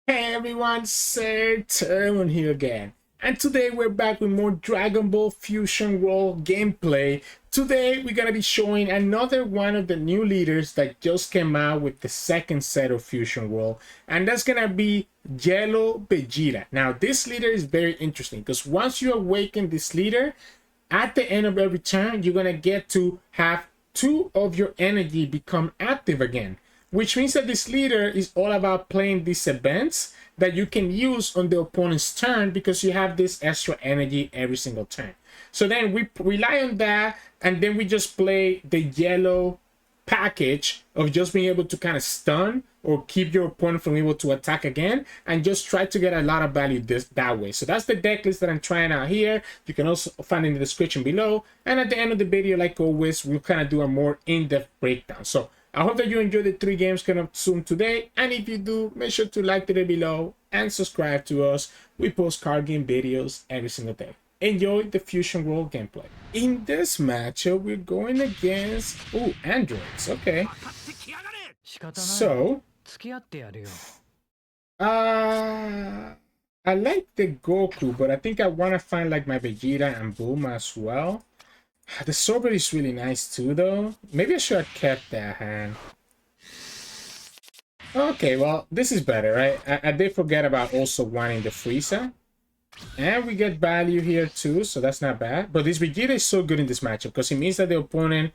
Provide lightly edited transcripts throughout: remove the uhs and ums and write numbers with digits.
Hey everyone, Sirturmund here again. And today we're back with more Dragon Ball Fusion World gameplay. Today we're gonna be showing another one of the new leaders that just came out with the second set of Fusion World. And that's gonna be Yellow Vegeta. Now this leader is very interesting because once you awaken this leader, at the end of every turn, you're gonna get to have 2 of your energy become active again. Which means that this leader is all about playing these events that you can use on the opponent's turn because you have this extra energy every single turn. So then we rely on that, and then we just play the yellow package of just being able to kind of stun or keep your opponent from able to attack again, and just try to get a lot of value that way. So that's the deck list that I'm trying out here. You can also find in the description below, and at the end of the video, like always, we'll kind of do a more in-depth breakdown. So I hope that you enjoyed the 3 games consumed today, and if you do, make sure to like the video below and subscribe to us. We post card game videos every single day. Enjoy the Fusion World gameplay. In this matchup, we're going against androids. Okay. So I like the Goku, but I think I want to find like my Vegeta and Bulma as well. The Sorbet is really nice too, though. Maybe I should have kept that hand. Okay, well, this is better, right? I did forget about also wanting the Frieza. And we get value here too, so that's not bad. But this Vegeta is so good in this matchup because it means that the opponent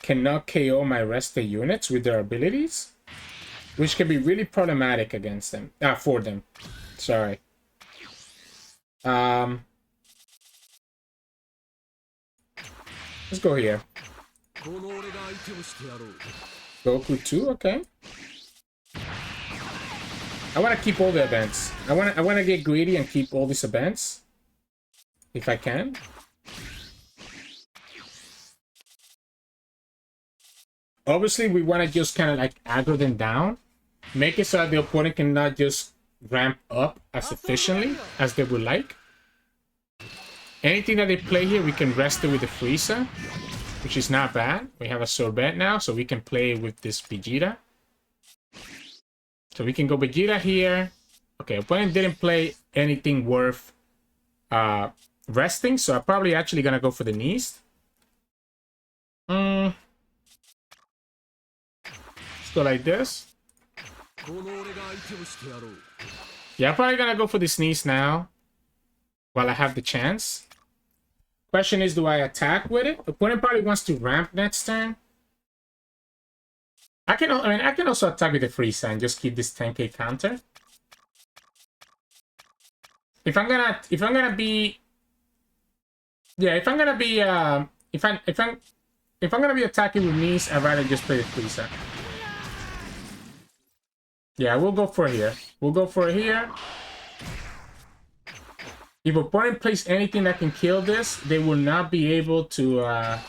cannot KO my rested units with their abilities, which can be really problematic against them. For them. Sorry. Let's go here. Goku 2, okay. I want to keep all the events. I want to get greedy and keep all these events if I can. Obviously, we want to just kind of like aggro them down, make it so that the opponent cannot just ramp up as efficiently as they would like. Anything that they play here, we can rest it with the Frieza, which is not bad. We have a Sorbet now, so we can play with this Vegeta. So we can go Vegeta here. Okay, opponent didn't play anything worth resting, so I'm probably actually gonna go for the Neiz. Let's go like this. Yeah, I'm probably gonna go for this Neiz now while I have the chance. Question is, do I attack with it? Opponent probably wants to ramp next turn. I can also attack with the Frieza and just keep this 10k counter. If I'm gonna be attacking with Neiz, I'd rather just play the Frieza. Yeah, we'll go for it here. We'll go for it here. If opponent plays anything that can kill this, they will not be able to... I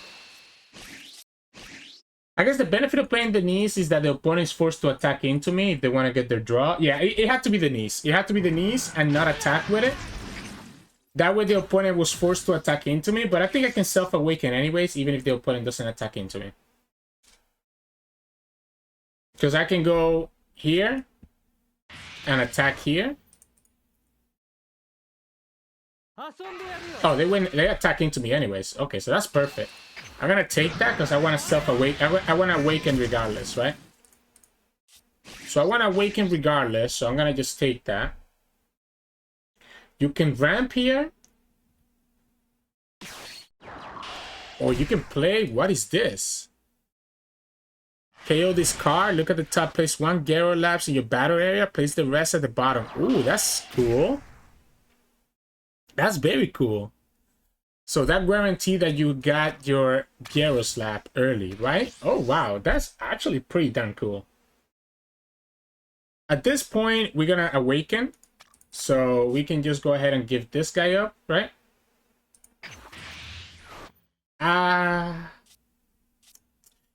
guess the benefit of playing the Neiz is that the opponent is forced to attack into me if they want to get their draw. Yeah, it had to be the Neiz. It had to be the Neiz and not attack with it. That way the opponent was forced to attack into me, but I think I can self-awaken anyways, even if the opponent doesn't attack into me. Because I can go here and attack here. Oh, they attack into me anyways. Okay, so that's perfect. I'm gonna take that because I want to self-awaken. I want to awaken regardless, right? So I want to awaken regardless, so I'm gonna just take that. You can ramp here. Or you can play, what is this? KO this card, look at the top, place 1 Gyro Lapse in your battle area, place the rest at the bottom. Ooh, that's cool. That's very cool. So that guarantee that you got your Gyro Slap early, right? Oh, wow. That's actually pretty darn cool. At this point, we're going to awaken. So we can just go ahead and give this guy up, right?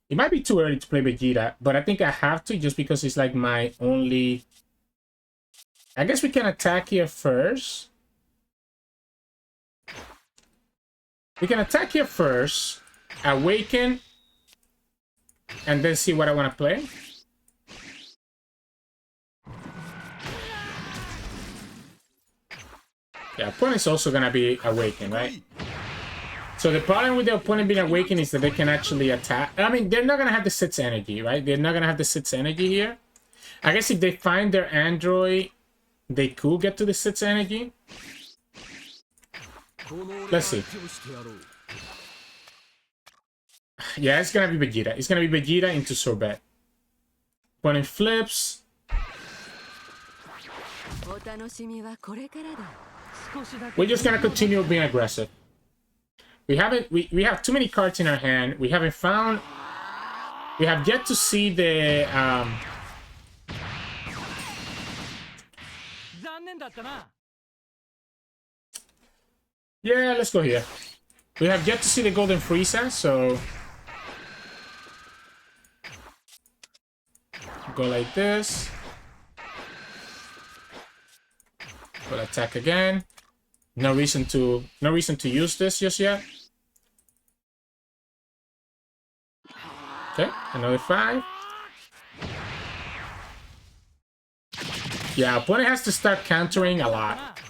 It might be too early to play Vegeta, but I think I have to just because it's like my only... I guess we can attack here first. We can attack here first, awaken, and then see what I want to play. Yeah, opponent's also gonna be awakened, right? So the problem with the opponent being awakened is that they can actually attack. I mean, they're not gonna have the 6 energy, right? They're not gonna have the 6 energy here. I guess if they find their Android, they could get to the 6 energy. Let's see. Yeah, it's gonna be Vegeta. It's gonna be Vegeta into Sorbet. Opponent flips. We're just gonna continue being aggressive. We have too many cards in our hand. We have yet to see the yeah, let's go here. We have yet to see the Golden Frieza, so go like this. We'll attack again. No reason to use this just yet. Okay, another 5. Yeah, opponent has to start countering a lot.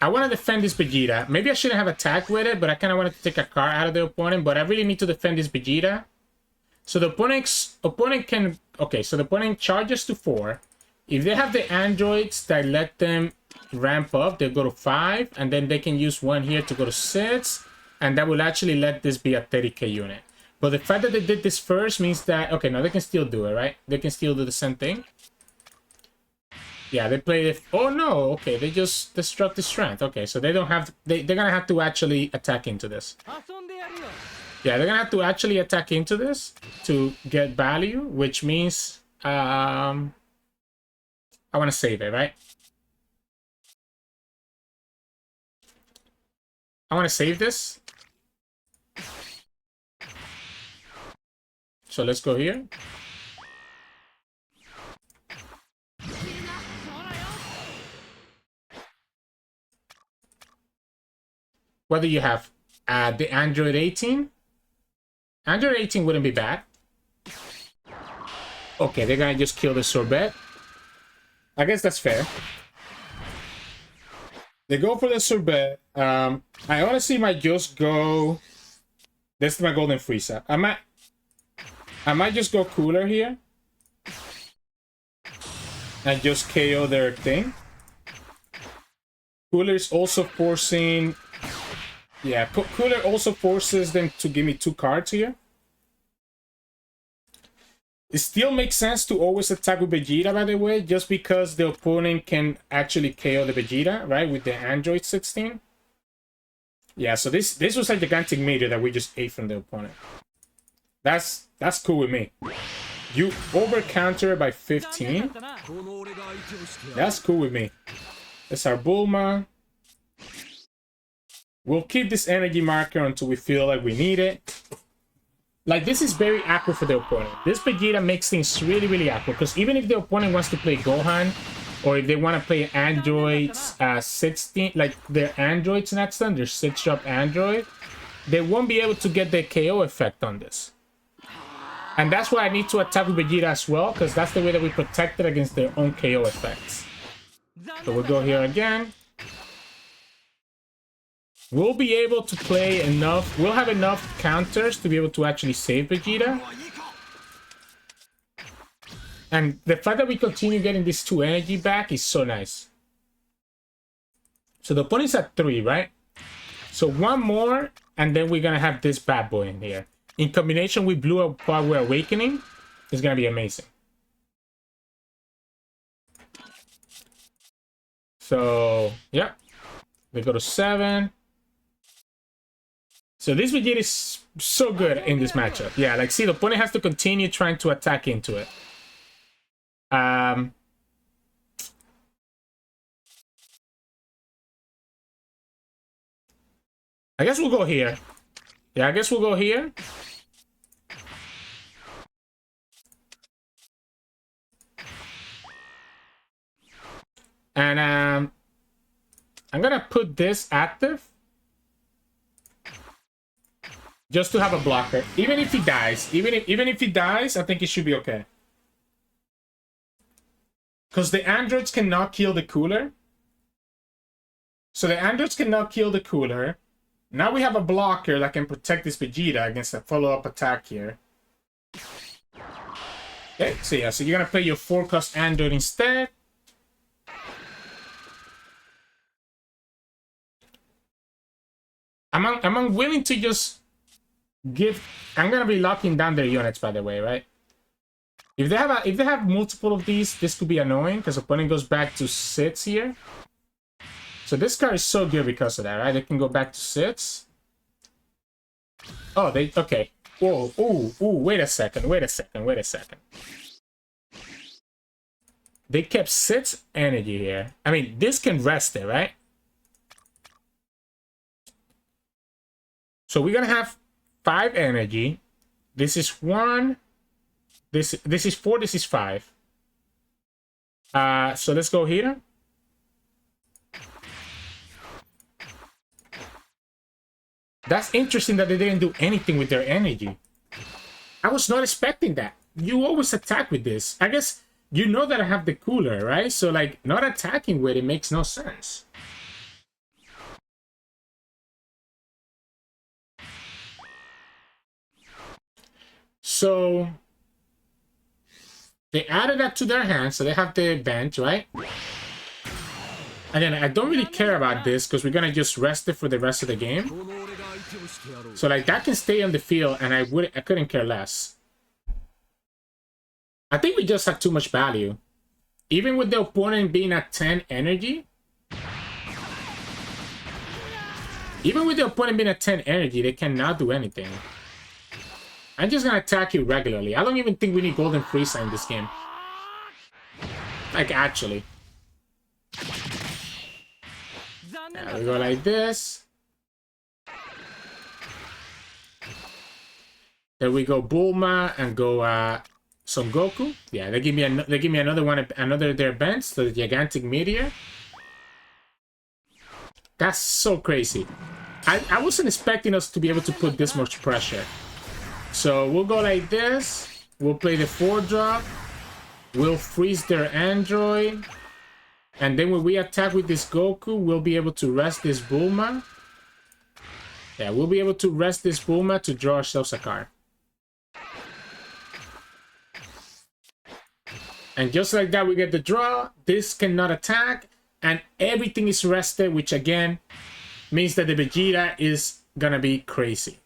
I want to defend this Vegeta. Maybe I shouldn't have attacked with it, but I kind of wanted to take a card out of the opponent. But I really need to defend this Vegeta. So the opponent can... Okay, so the opponent charges to 4. If they have the androids that let them ramp up, they'll go to 5. And then they can use 1 here to go to 6. And that will actually let this be a 30k unit. But the fact that they did this first means that... Okay, no, they can still do it, right? They can still do the same thing. Yeah, they play it. Oh no, okay, they just destruct the strength. Okay, so they don't have... They're gonna have to actually attack into this. Yeah, they're gonna have to actually attack into this to get value, which means... I want to save it, right? I want to save this. So let's go here. What do you have? The Android 18? Android 18 wouldn't be bad. Okay, they're gonna just kill the Sorbet. I guess that's fair. They go for the Sorbet. I honestly might just go... This is my Golden Frieza. I might just go Cooler here. And just KO their thing. Cooler is also forcing... Yeah, Cooler also forces them to give me 2 cards here. It still makes sense to always attack with Vegeta, by the way, just because the opponent can actually KO the Vegeta, right, with the Android 16. Yeah, so this was a gigantic meter that we just ate from the opponent. That's cool with me. You over counter by 15. That's cool with me. That's our Bulma. We'll keep this energy marker until we feel like we need it. Like, this is very awkward for the opponent. This Vegeta makes things really, really awkward. Because even if the opponent wants to play Gohan, or if they want to play Androids 16, like their Androids next time, their 6-drop Android, they won't be able to get the KO effect on this. And that's why I need to attack with Vegeta as well, because that's the way that we protect it against their own KO effects. So we'll go here again. We'll be able to play enough. We'll have enough counters to be able to actually save Vegeta. And the fact that we continue getting this 2 energy back is so nice. So the opponent's at 3, right? So 1 more, and then we're going to have this bad boy in here. In combination with Blue Power Awakening, it's going to be amazing. So, yeah. We go to 7. So this Vegeta is so good in this matchup. Yeah, like, see, the opponent has to continue trying to attack into it. I guess we'll go here. Yeah, I guess we'll go here. And I'm gonna put this active. Just to have a blocker. Even if he dies. Even if he dies, I think it should be okay. Because the androids cannot kill the Cooler. So the androids cannot kill the Cooler. Now we have a blocker that can protect this Vegeta against a follow-up attack here. Okay, so yeah, so you're gonna play your 4-cost android instead. I'm unwilling to just give. I'm gonna be locking down their units, by the way, right? If they have multiple of these, this could be annoying because opponent goes back to 6 here. So this card is so good because of that, right? They can go back to 6. Oh, okay. Whoa, ooh, wait a second. They kept 6 energy here. I mean, this can rest it, right? So we're gonna have 5 energy. This is 1. This is 4. This is 5. So let's go here. That's interesting that they didn't do anything with their energy. I was not expecting that. You always attack with this. I guess you know that I have the Cooler, right? So like not attacking with it makes no sense. So they added that to their hand, so they have the bench, right? And then I don't really care about this because we're gonna just rest it for the rest of the game. So like that can stay on the field, and I couldn't care less. I think we just have too much value, even with the opponent being at 10 energy. Even with the opponent being at 10 energy, they cannot do anything. I'm just gonna attack you regularly. I don't even think we need Golden Frieza in this game. Like, actually. Yeah, we go like this. There we go Bulma and go Son Goku. Yeah, they give me another one, another of their bends, the gigantic meteor. That's so crazy. I wasn't expecting us to be able to put this much pressure. So we'll go like this. We'll play the 4-drop. We'll freeze their android. And then when we attack with this Goku, we'll be able to rest this Bulma. Yeah, we'll be able to rest this Bulma to draw ourselves a card. And just like that, we get the draw. This cannot attack. And everything is rested, which again means that the Vegeta is gonna be crazy.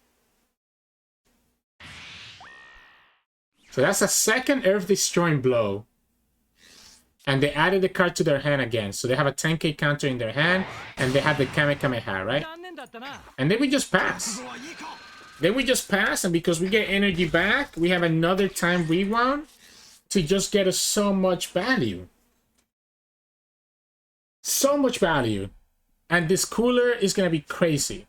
So that's a second Earth-destroying blow. And they added the card to their hand again. So they have a 10k counter in their hand. And they have the Kamehameha, right? And then we just pass. And because we get energy back, we have another time rewound to just get us so much value. So much value. And this Cooler is going to be crazy.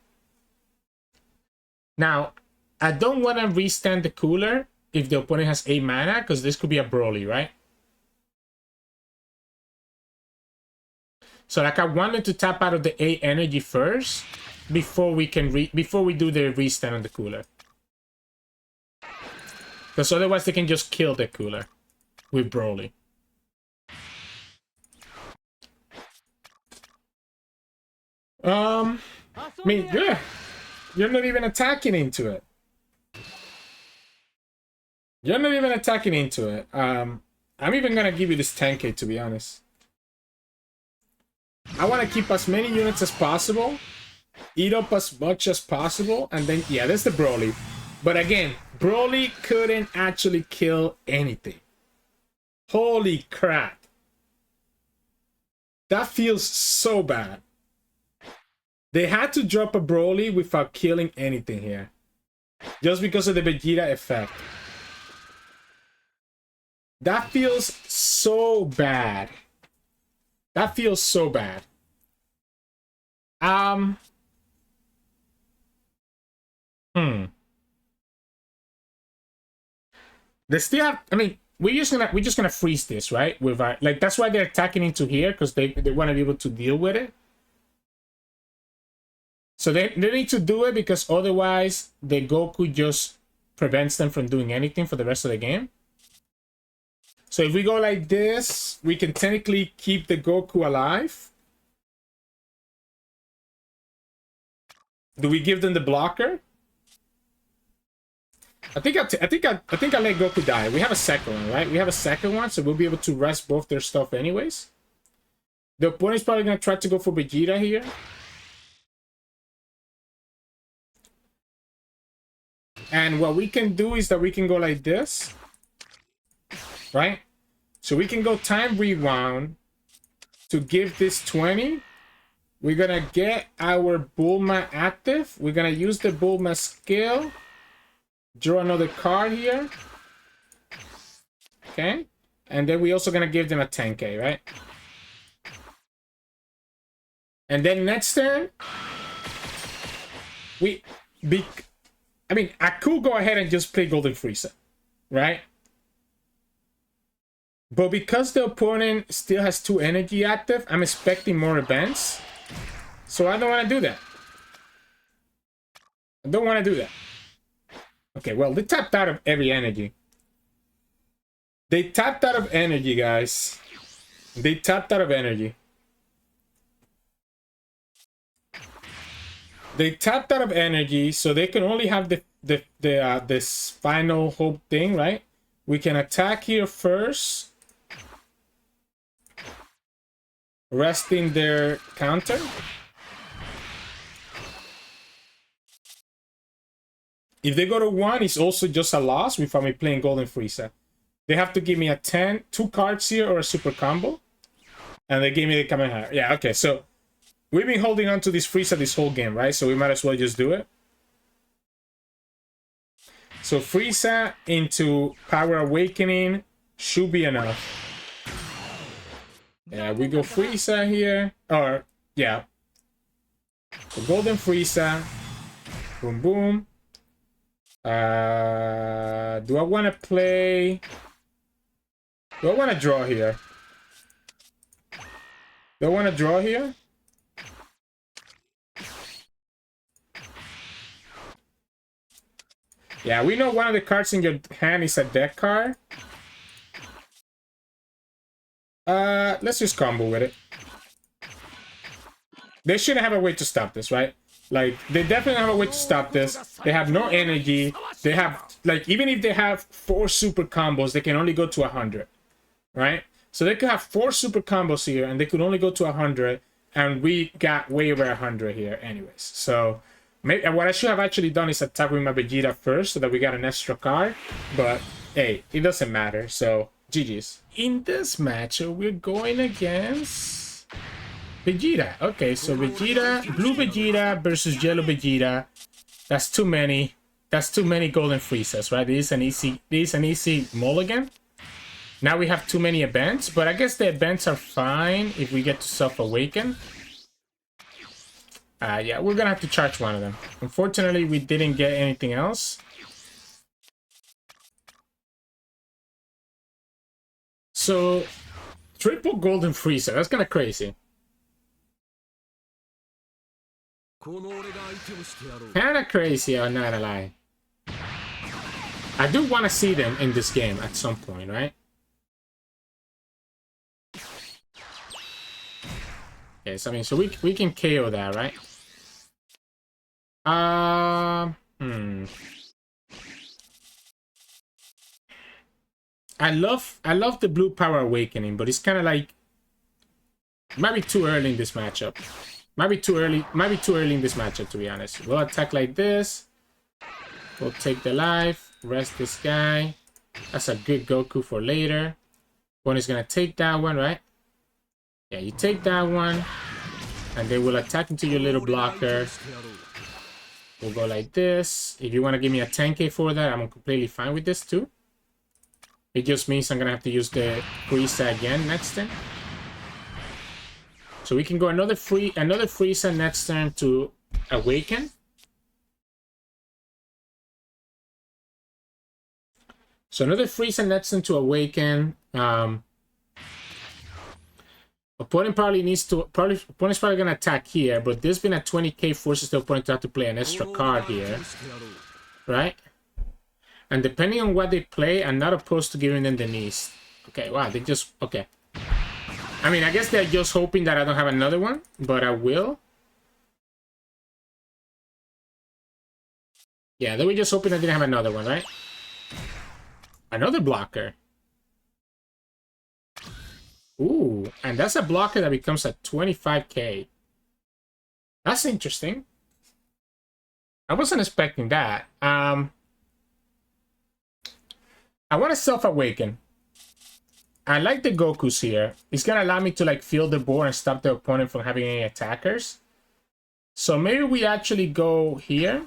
Now, I don't want to restand the Cooler if the opponent has 8 mana, because this could be a Broly, right? So like I wanted to tap out of the 8 energy first before we can before we do the restand on the Cooler. Because otherwise they can just kill the Cooler with Broly. I mean, yeah, you're not even attacking into it. You're not even attacking into it. I'm even gonna give you this 10k, to be honest. I want to keep as many units as possible, eat up as much as possible, and then, yeah, there's the Broly. But again, Broly couldn't actually kill anything. Holy crap. That feels so bad. They had to drop a Broly without killing anything here. Just because of the Vegeta effect. That feels so bad. That feels so bad. They still have, I mean, we're just gonna freeze this, right? With our, like, that's why they're attacking into here, because they want to be able to deal with it. So they need to do it because otherwise the Goku just prevents them from doing anything for the rest of the game. So if we go like this, we can technically keep the Goku alive. Do we give them the blocker? I think I let Goku die. We have a second one, right? We have a second one, so we'll be able to rest both their stuff anyways. The opponent's probably gonna try to go for Vegeta here. And what we can do is that we can go like this, right? So we can go time rewound to give this 20. We're gonna get our Bulma active. We're gonna use the Bulma skill. Draw another card here. Okay. And then we're also gonna give them a 10k, right? And then next turn, I could go ahead and just play Golden Frieza, right? But because the opponent still has 2 energy active, I'm expecting more events. So I don't want to do that. I don't want to do that. Okay, well, they tapped out of every energy. They tapped out of energy, guys. They tapped out of energy. They tapped out of energy, so they can only have this final hope thing, right? We can attack here first, resting their counter. If they go to 1, it's also just a loss without me playing Golden Frieza. They have to give me a 10, 2 cards here or a super combo. And they gave me the Kamehameha. Yeah, okay, so we've been holding on to this Frieza this whole game, right? So we might as well just do it. So Frieza into Power Awakening should be enough. Yeah, we go Frieza here. Or, yeah. So Golden Frieza. Boom, boom. Do I want to play... Do I want to draw here? Do I want to draw here? Yeah, we know one of the cards in your hand is a deck card. Let's just combo with it. They shouldn't have a way to stop this, right? Like, they definitely have a way to stop this. They have no energy. They have, like, even if they have 4 super combos, they can only go to 100, right? So they could have 4 super combos here, and they could only go to 100, and we got way over 100 here anyways. So, maybe, what I should have actually done is attack with my Vegeta first, so that we got an extra card. But, hey, it doesn't matter, so, GG's. In this matchup, we're going against Vegeta. Okay, so Vegeta, Blue Vegeta versus Yellow Vegeta. That's too many. That's too many Golden Friezas, right? This is an easy mulligan. Now we have too many events, but I guess the events are fine if we get to self-awaken. Yeah, we're gonna have to charge one of them. Unfortunately, we didn't get anything else. So, triple Golden Frieza. That's kind of crazy. Kind of crazy, I'm not gonna lie. I do want to see them in this game at some point, right? Okay, so I mean, so we can KO that, right? I love the Blue Power Awakening, but it's kind of like might be too early in this matchup. Might be too early in this matchup, to be honest. We'll attack like this. We'll take the life, rest this guy. That's a good Goku for later. One is gonna take that one, right? Yeah, you take that one, and they will attack into your little blocker. We'll go like this. If you want to give me a 10k for that, I'm completely fine with this too. It just means I'm gonna have to use the Frieza again next turn. So we can go another Frieza next turn to awaken. So another Frieza next turn to awaken. Opponent's probably gonna attack here, but this being a 20k forces the opponent to have to play an extra card here, right? And depending on what they play, I'm not opposed to giving them the Neiz. Okay, wow, they just okay. I mean, I guess they're just hoping that I don't have another one, but I will. Yeah, then we just hoping I didn't have another one, right? Another blocker. Ooh, and that's a blocker that becomes a 25k. That's interesting. I wasn't expecting that. I want to self-awaken. I like the Gokus here. It's gonna allow me to like fill the board and stop the opponent from having any attackers. So maybe we actually go here.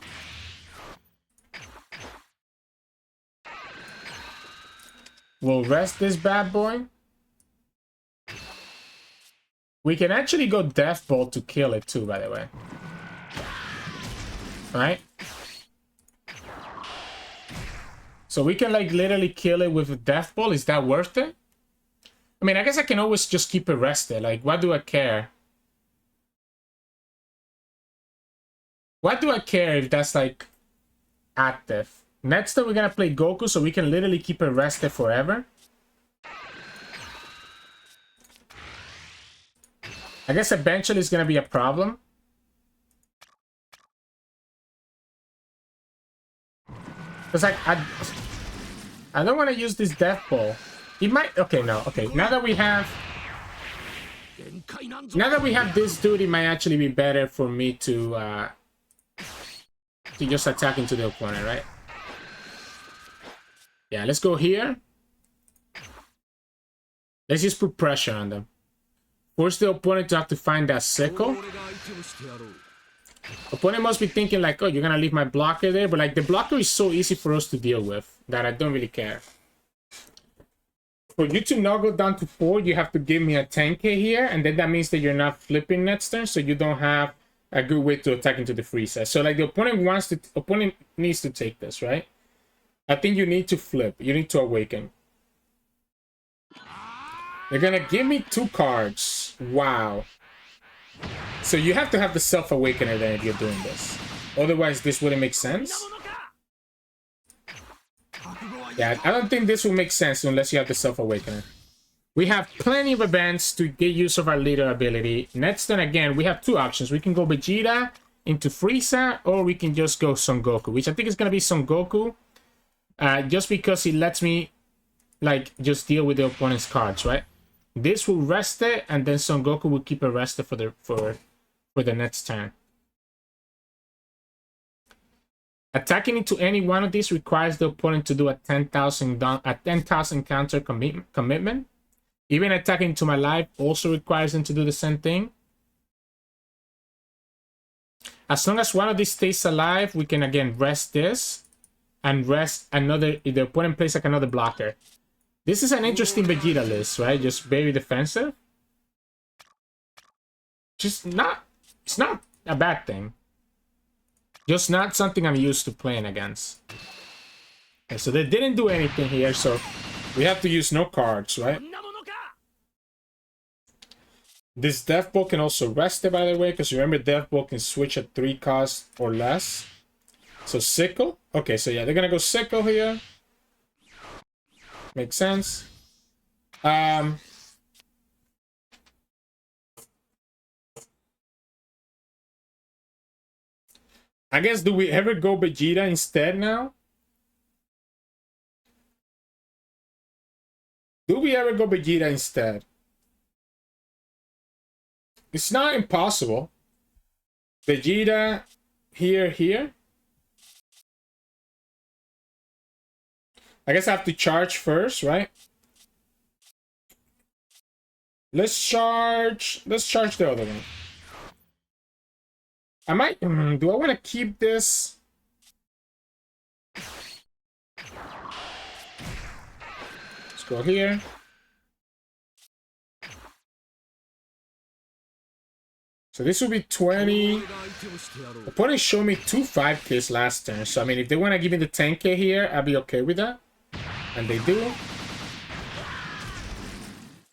We'll rest this bad boy. We can actually go Death Bolt to kill it too, by the way. Right? So we can like literally kill it with a Death Bolt. Is that worth it? I mean, I guess I can always just keep it rested. Like, what do I care? What do I care if that's like active? Next time we're gonna play Goku, so we can literally keep it rested forever. I guess eventually it's gonna be a problem. Cause like I don't want to use this Death Ball. It might. Okay, no. Okay, now that we have this dude, it might actually be better for me to just attack into the opponent, right? Yeah, let's go here. Let's just put pressure on them. Force the opponent to have to find that sickle. Opponent must be thinking like, oh, you're gonna leave my blocker there, but like the blocker is so easy for us to deal with that I don't really care. For you to not go down to 4, you have to give me a 10k here, and then that means that you're not flipping next turn, so you don't have a good way to attack into the Frieza. So like the opponent needs to take this, right? I think you need to flip. You need to awaken. They're gonna give me 2 cards. Wow. So you have to have the self-awakener then if you're doing this. Otherwise, this wouldn't make sense. Yeah, I don't think this will make sense unless you have the self-awakener. We have plenty of events to get use of our leader ability. Next turn, again, we have 2 options. We can go Vegeta into Frieza, or we can just go Son Goku, which I think is going to be Son Goku. Just because it lets me, like, just deal with the opponent's cards, right? This will rest it, and then Son Goku will keep it rested for the next turn. Attacking into any one of these requires the opponent to do a 10,000 counter commitment. Even attacking into my life also requires them to do the same thing. As long as one of these stays alive, we can again rest this and rest another if the opponent plays like another blocker. This is an interesting Vegeta list, right? Just very defensive. It's not a bad thing. Just not something I'm used to playing against. Okay, so they didn't do anything here, so we have to use no cards, right? This Death Ball can also rest it, by the way, because remember Death Ball can switch at 3 costs or less. So Sickle. Okay, so yeah, they're gonna go Sickle here. Makes sense. I guess, do we ever go Vegeta instead now? Do we ever go Vegeta instead? It's not impossible. Vegeta here. I guess I have to charge first, right? Let's charge the other one. I might... do I want to keep this? Let's go here. So this will be 20. Opponent showed me 2 5Ks last turn. So, I mean, if they want to give me the 10K here, I'll be okay with that. And they do.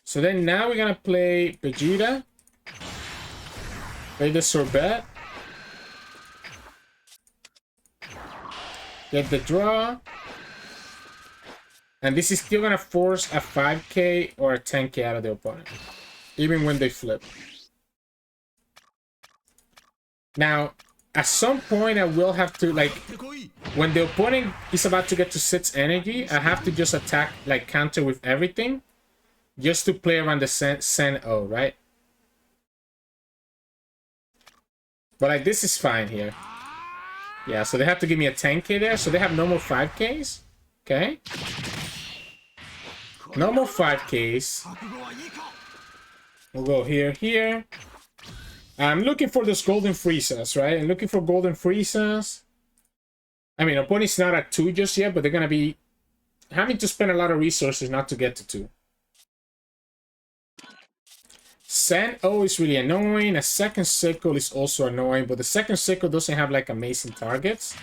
So then now we're going to play Vegeta. Play the Sorbet. Get the draw. And this is still going to force a 5K or a 10K out of the opponent. Even when they flip. Now, at some point I will have to, like, when the opponent is about to get to 6 energy, I have to just attack, like, counter with everything, just to play around the Sen O, right? But like, this is fine here. Yeah, so they have to give me a 10k there, so they have no more 5ks. Okay. No more 5ks. We'll go here, here. I'm looking for those golden Friezas, right? I'm looking for golden Friezas. I mean, opponent's not at 2 just yet, but they're gonna be having to spend a lot of resources not to get to 2. Sen O is really annoying. A second circle is also annoying, but the second circle doesn't have like amazing targets.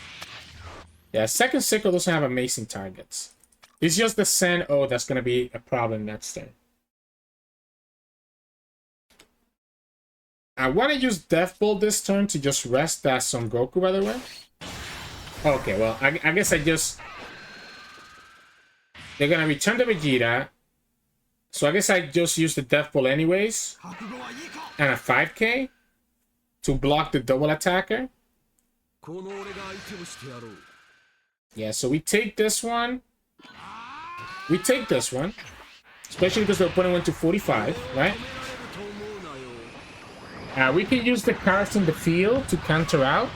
Yeah, second circle doesn't have amazing targets. It's just the Sen O that's gonna be a problem next turn. I want to use Death Ball this turn to just rest that Son Goku, by the way. Okay, well, I guess I just... They're gonna return the Vegeta. So I guess I just use the Death Ball anyways. And a 5k to block the double attacker. Yeah, so we take this one. We take this one. Especially because the opponent went to 45, right? We can use the cards in the field to counter out.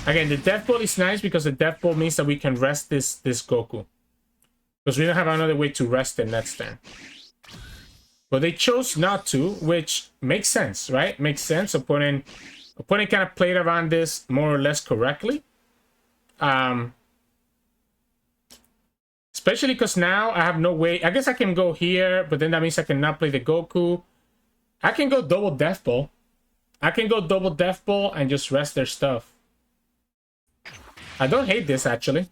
Again, the Death Ball is nice because the Death Ball means that we can rest this Goku. Because we don't have another way to rest it next turn. But they chose not to, which makes sense, right? Makes sense. Opponent kind of played around this more or less correctly. Especially because now I have no way. I guess I can go here, but then that means I cannot play the Goku. I can go double Death Ball. I can go double Death Ball and just rest their stuff. I don't hate this, actually.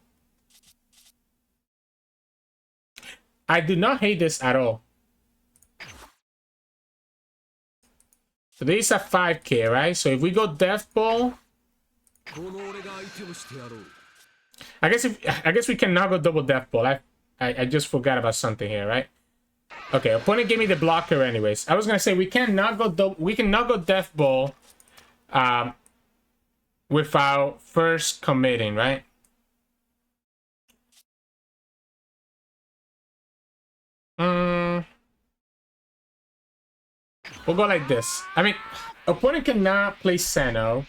I do not hate this at all. So this is a 5k, right? So if we go Death Ball... I guess we cannot go double Death Ball. I just forgot about something here, right? Okay, opponent gave me the blocker anyways. I was gonna say we cannot go Death Ball without first committing, right? We'll go like this. I mean, opponent cannot play Seno.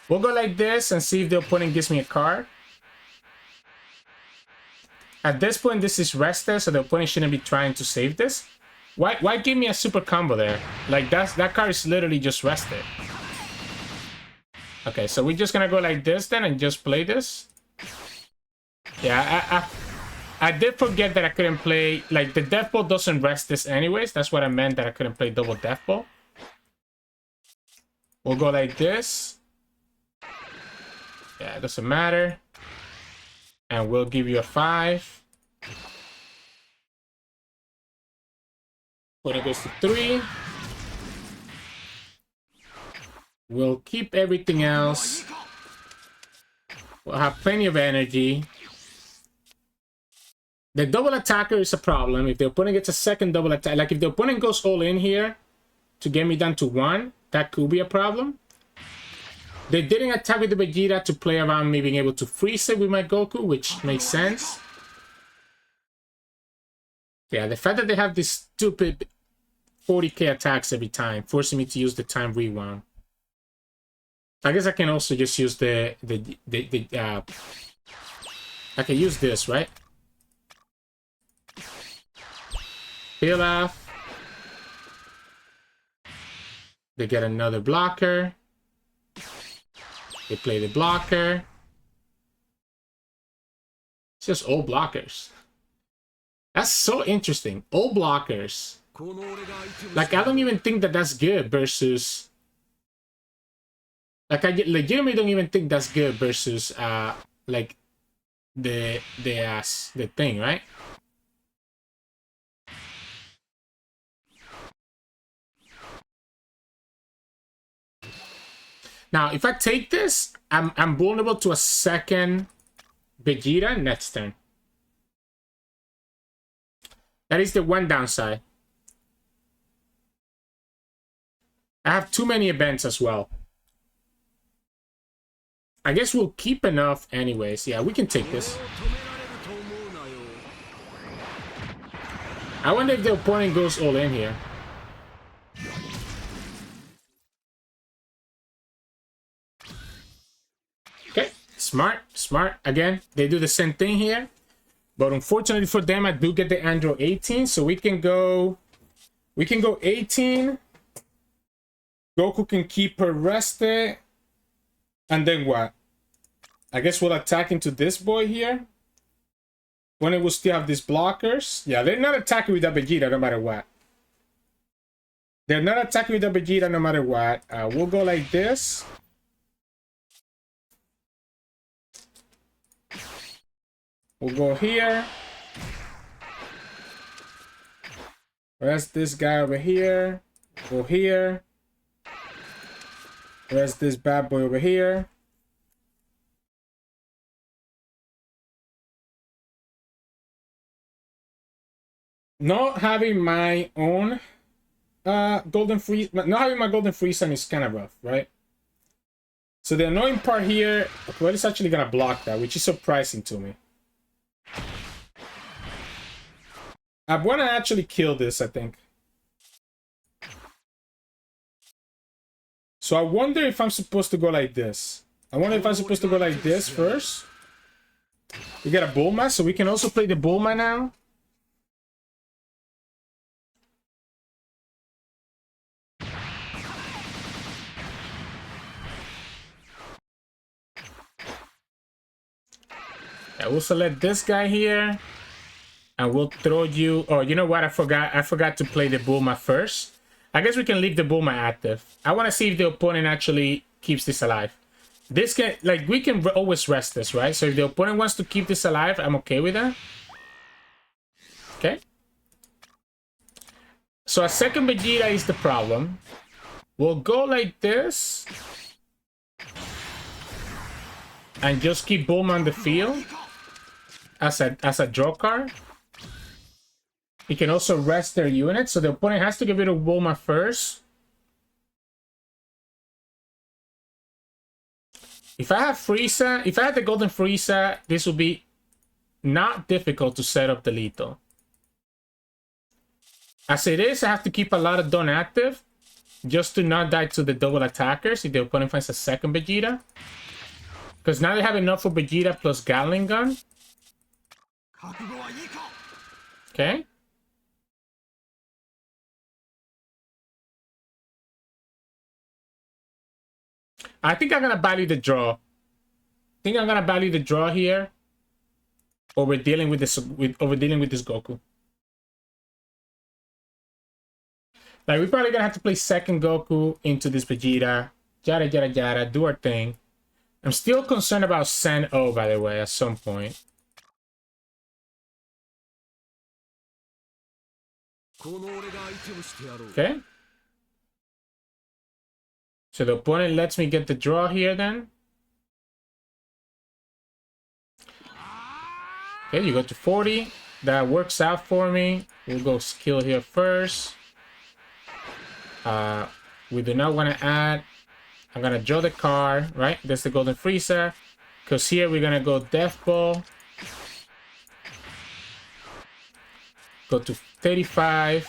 We'll go like this and see if the opponent gives me a card. At this point, this is rested, so the opponent shouldn't be trying to save this. Why give me a super combo there? Like, that card is literally just rested. Okay, so we're just gonna go like this then and just play this. Yeah, I did forget that I couldn't play... Like, the Death Ball doesn't rest this anyways. That's what I meant, that I couldn't play double Death Ball. We'll go like this. Yeah, it doesn't matter. And we'll give you a 5. When it goes to 3. We'll keep everything else. We'll have plenty of energy. The double attacker is a problem. If the opponent gets a second double attack, like if the opponent goes all in here to get me down to 1, that could be a problem. They didn't attack with the Vegeta to play around me being able to freeze it with my Goku, which makes sense. Yeah, the fact that they have this stupid 40k attacks every time, forcing me to use the time rewound. I guess I can also just use I can use this, right? Peel off. They get another blocker. They play the blocker. It's just all blockers. That's so interesting. All blockers. Like, I don't even think that that's good versus... Like, I legitimately don't even think that's good versus, like, the thing, right? Now, if I take this, I'm vulnerable to a second Vegeta next turn. That is the one downside. I have too many events as well. I guess we'll keep enough anyways. Yeah, we can take this. I wonder if the opponent goes all in here. Okay, smart, smart. Again, they do the same thing here. But unfortunately for them, I do get the Android 18, so we can go 18. Goku can keep her rested. And then what? I guess we'll attack into this boy here. When it will still have these blockers. Yeah, they're not attacking with that Vegeta no matter what. They're not attacking with the Vegeta no matter what. We'll go like this. We'll go here. Rest this guy over here. Go here. Rest this bad boy over here. Not having my own golden Frieza, not having my golden Frieza is kind of rough, right? So the annoying part here, well, it's actually gonna block that, which is surprising to me. I want to actually kill this, I think. So I wonder if I'm supposed to go like this. I wonder if I'm supposed to go like this first. We got a Bulma, so we can also play the Bulma now. Yeah, we'll select this guy here. And we'll throw you... Oh, you know what? I forgot to play the Bulma first. I guess we can leave the Bulma active. I want to see if the opponent actually keeps this alive. This can... Like, we can always rest this, right? So if the opponent wants to keep this alive, I'm okay with that. Okay. So a second Vegeta is the problem. We'll go like this. And just keep Bulma on the field. As a draw card. You can also rest their units, so the opponent has to get rid of Bulma first. If I have Frieza, if I had the golden Frieza, this would be not difficult to set up the lethal. As it is, I have to keep a lot of Don active just to not die to the double attackers if the opponent finds a second Vegeta. Because now they have enough for Vegeta plus Gatling Gun. Okay. I think I'm gonna value the draw. I think I'm gonna value the draw here. Over dealing with this Goku. Like, we're probably gonna have to play second Goku into this Vegeta. Yada yada yada, do our thing. I'm still concerned about Sen-O, by the way, at some point. Okay. So the opponent lets me get the draw here then. Okay, you go to 40. That works out for me. We'll go skill here first. We do not want to add. I'm going to draw the card, right? That's the golden Frieza. Because here we're going to go Death Ball. Go to 35.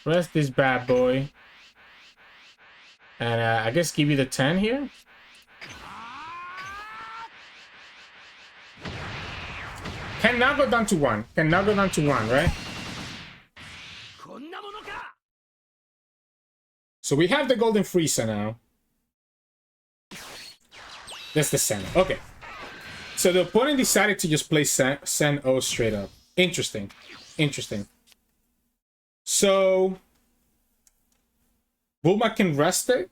Rest this bad boy. And I guess give you the 10 here. Can now go down to 1. Can now go down to 1, right? So we have the golden Frieza now. That's the Sen. Okay. So the opponent decided to just play Sen-O straight up. Interesting. Interesting. So Bulma can rest it.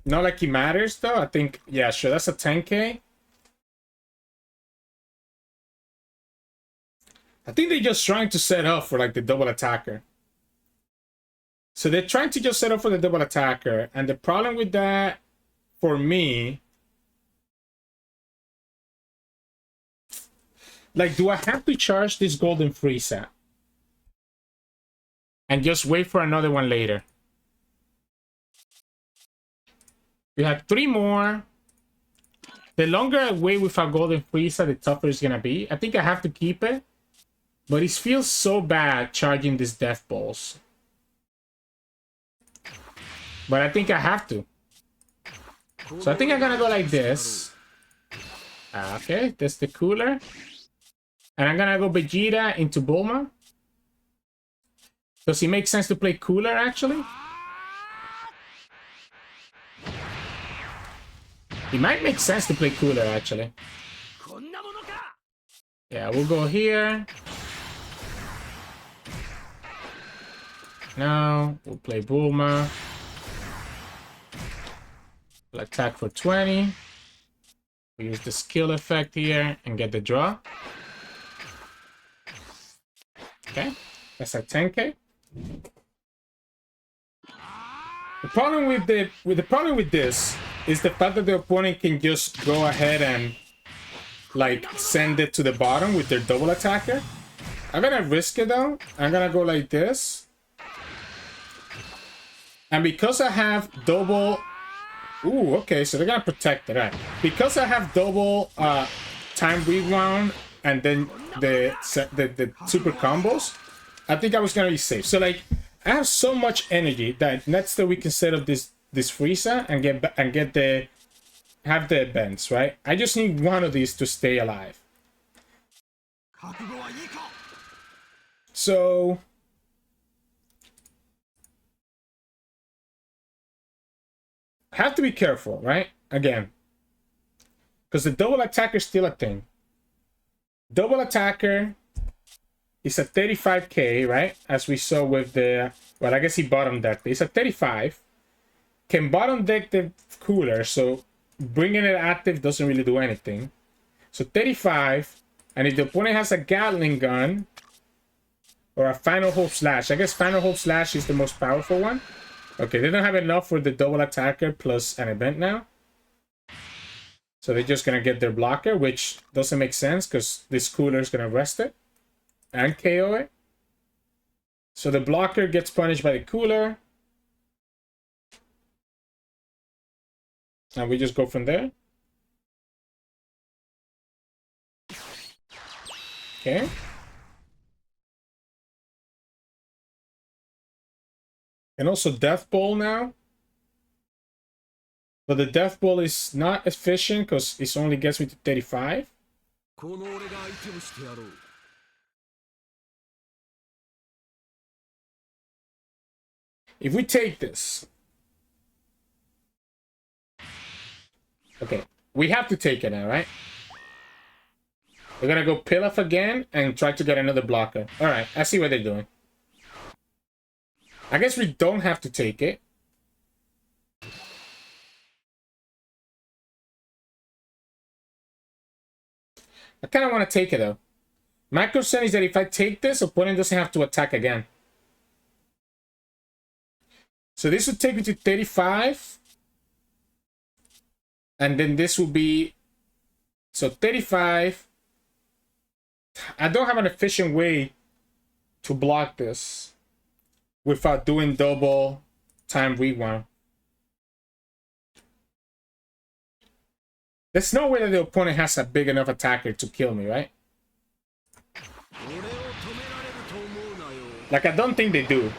Not like it matters, though. I think, yeah, sure. That's a 10k. I think they're just trying to set up for, like, the double attacker. So they're trying to just set up for the double attacker. And the problem with that, for me... Like, do I have to charge this golden Frieza? And just wait for another one later? We have 3 more. The longer I wait without Golden Frieza, the tougher it's gonna be. I think I have to keep it. But it feels so bad charging these Death Balls. But I think I have to. So I think I'm gonna go like this. Okay, that's the Cooler. And I'm gonna go Vegeta into Bulma. Does it make sense to play Cooler, actually? It might make sense to play Cooler, actually. Yeah, we'll go here. Now, we'll play Bulma. We'll attack for 20. We use the skill effect here and get the draw. Okay, that's a 10k. The problem with this is the fact that the opponent can just go ahead and like send it to the bottom with their double attacker. I'm gonna risk it though. I'm gonna go like this. And because I have double... Ooh, okay, so they're gonna protect it, right? Because I have double time rewound and then the super combos, I think I was gonna be safe. So like, I have so much energy that next that we can set up this Frieza and have the bends, right? I just need one of these to stay alive. So have to be careful, right? Again, because the double attacker is still a thing. Double attacker is a 35k, right? As we saw with the, well, I guess he bottom decked. It's a 35. Can bottom deck the Cooler, so bringing it active doesn't really do anything. So 35, and if the opponent has a Gatling gun or a Final Hope Slash, I guess Final Hope Slash is the most powerful one. Okay, they don't have enough for the double attacker plus an event now. So they're just gonna get their blocker, which doesn't make sense because this Cooler is gonna rest it and KO it. So the blocker gets punished by the Cooler. And we just go from there. Okay. And also Death Ball now. But the Death Ball is not efficient because it only gets me to 35. If we take this. Okay, we have to take it now, right? We're gonna go Pilaf again and try to get another blocker. Alright, I see what they're doing. I guess we don't have to take it. I kind of want to take it though. My concern is that if I take this, opponent doesn't have to attack again. So this would take me to 35. And then this will be... So 35. I don't have an efficient way to block this without doing double time rewound. There's no way that the opponent has a big enough attacker to kill me, right? Like, I don't think they do.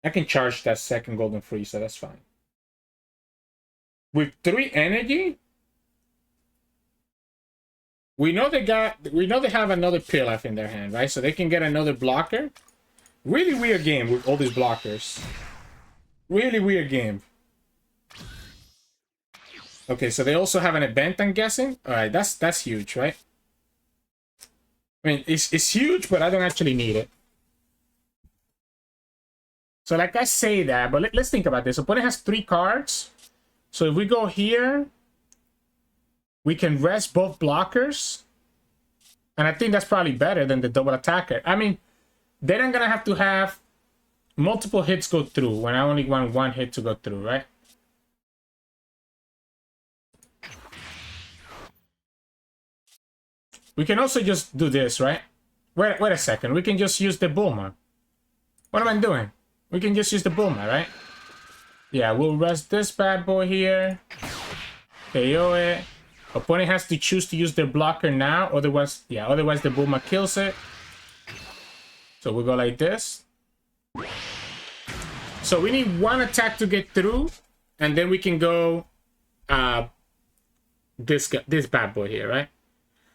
I can charge that second Golden Frieza, that's fine. With 3 energy, we know they have another Pilaf in their hand, right? So they can get another blocker. Really weird game with all these blockers. Really weird game. Okay, so they also have an event, I'm guessing. All right, that's huge, right? I mean, it's huge, but I don't actually need it. So like I say that, but let's think about this. Opponent has 3 cards. So if we go here, we can rest both blockers. And I think that's probably better than the double attacker. I mean, then I'm gonna have to have multiple hits go through when I only want 1 hit to go through, right? We can also just do this, right? Wait a second. We can just use the Bulma. What am I doing? We can just use the Bulma, right? Yeah, we'll rest this bad boy here. KO it. Opponent has to choose to use their blocker now, otherwise the Bulma kills it. So we go like this. So we need one attack to get through, and then we can go this bad boy here, right?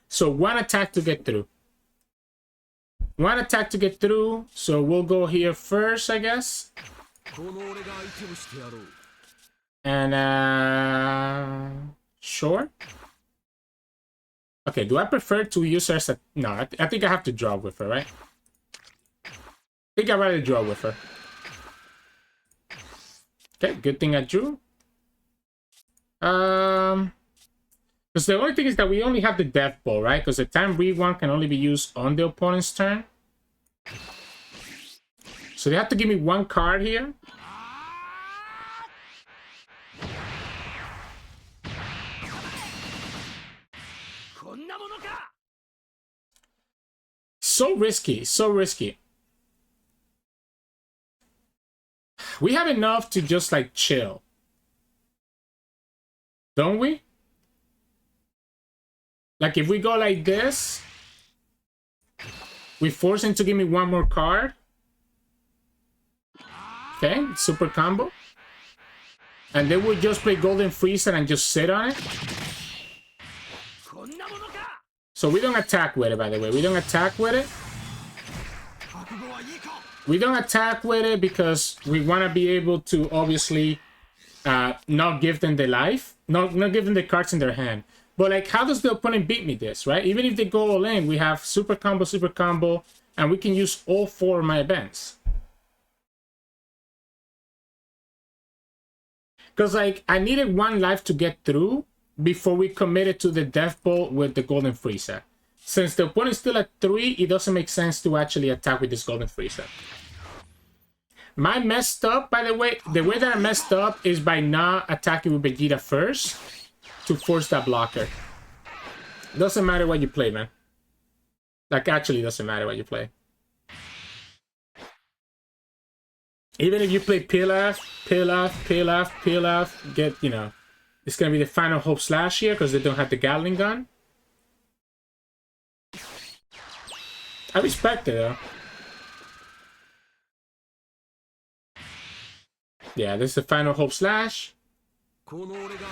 So one attack to get through. One attack to get through. So we'll go here first, I guess. And sure. Okay, do I prefer to use her as a... No, I think I have to draw with her, right? I think I'd rather draw with her. Okay, good thing I drew. Because the only thing is that we only have the Death Ball, right? Because the time Rewound can only be used on the opponent's turn. So they have to give me one card here. So risky, so risky. We have enough to just like chill. Don't we? Like if we go like this, we force him to give me one more card. Okay, super combo. And then we'll just play Golden Frieza and just sit on it. So we don't attack with it, by the way. We don't attack with it. We don't attack with it because we want to be able to obviously not give them the life. Not give them the cards in their hand. But like, how does the opponent beat me this, right? Even if they go all in, we have super combo, and we can use all 4 of my events. Because like, I needed 1 life to get through before we committed to the Death Ball with the Golden Frieza. Since the opponent is still at 3, it doesn't make sense to actually attack with this Golden Frieza. My messed up, by the way that I messed up is by not attacking with Vegeta first to force that blocker. Doesn't matter what you play, man. Like, actually doesn't matter what you play. Even if you play Pilaf, get, you know, it's gonna be the final hope slash here because they don't have the Gatling gun. I respect it though. Yeah, this is the final hope slash.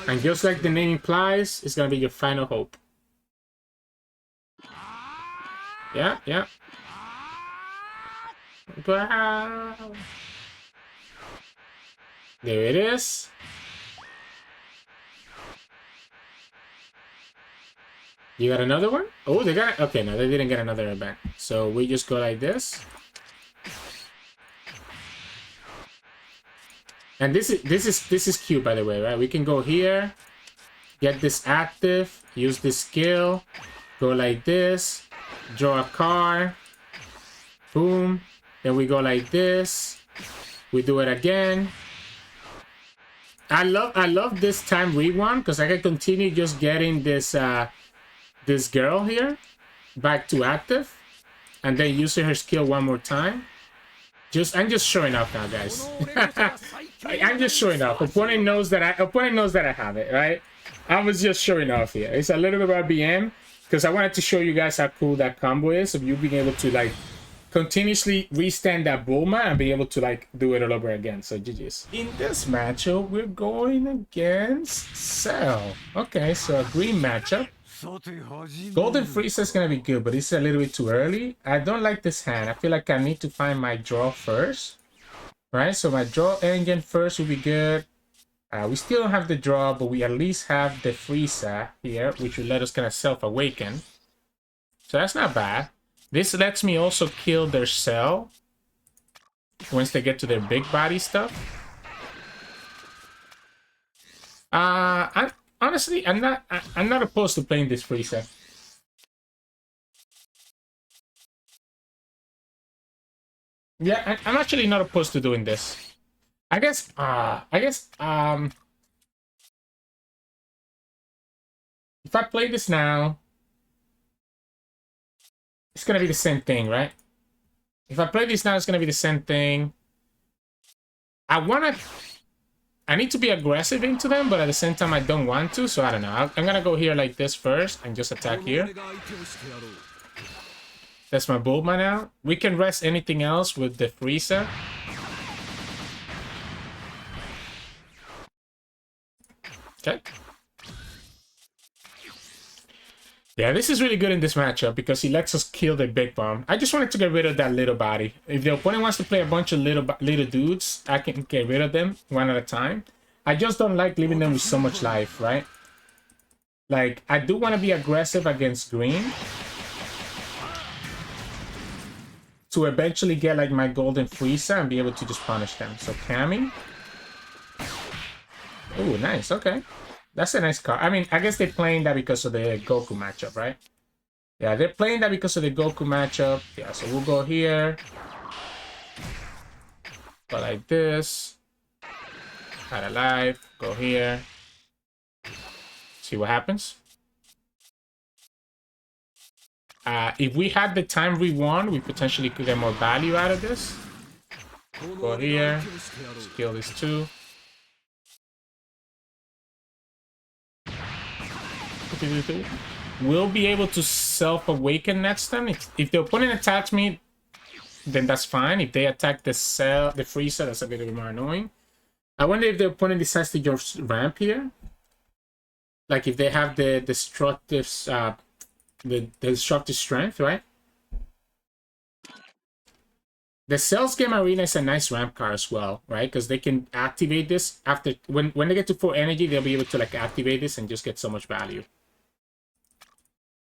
And just like the name implies, it's gonna be your final hope. Yeah. Wow. There it is. You got another one? Oh, they got it. Okay, no, they didn't get another event. So we just go like this. And this is cute, by the way, right? We can go here, get this active, use this skill, go like this, draw a card, boom. Then we go like this. We do it again. I love this time Rewound because I can continue just getting this this girl here back to active, and then using her skill one more time. I'm just showing off now, guys. I'm just showing off. Opponent knows that I have it, right? I was just showing off here. It's a little bit about BM because I wanted to show you guys how cool that combo is of you being able to like continuously restand that Bulma and be able to like do it all over again. So GG's. In this matchup, we're going against Cell. Okay, so a green matchup. Golden Frieza is gonna be good, but it's a little bit too early. I don't like this hand. I feel like I need to find my draw first. Right, so my draw engine first will be good. We still don't have the draw, but we at least have the Frieza here, which will let us kind of self-awaken. So that's not bad. This lets me also kill their Cell once they get to their big body stuff. Honestly, I'm not opposed to playing this Frieza. Yeah, I'm actually not opposed to doing this. I guess if I play this now, it's gonna be the same thing, right? If I play this now, it's gonna be the same thing. I need to be aggressive into them, but at the same time I don't want to, so I don't know. I'm gonna go here like this first and just attack here. That's my Bulma now. We can rest anything else with the Frieza. Okay. Yeah, this is really good in this matchup because he lets us kill the big bomb. I just wanted to get rid of that little body. If the opponent wants to play a bunch of little dudes, I can get rid of them one at a time. I just don't like leaving them with so much life, right? Like, I do want to be aggressive against green to eventually get like my golden Frieza and be able to just punish them. So Kami. Oh, nice. Okay. That's a nice card. I mean, I guess they're playing that because of the Goku matchup, right? Yeah, they're playing that because of the Goku matchup. Yeah, so we'll go here. Go like this. Add alive. Go here. See what happens. If we had the time rewind, we potentially could get more value out of this. Go here. Let's kill this too. We'll be able to self-awaken next time. If the opponent attacks me, then that's fine. If they attack the Frieza, that's a bit more annoying. I wonder if the opponent decides to just ramp here. Like if they have the destructive strength, right? The Cells Game Arena is a nice ramp card as well, right? Because they can activate this after when they get to full energy, they'll be able to like activate this and just get so much value.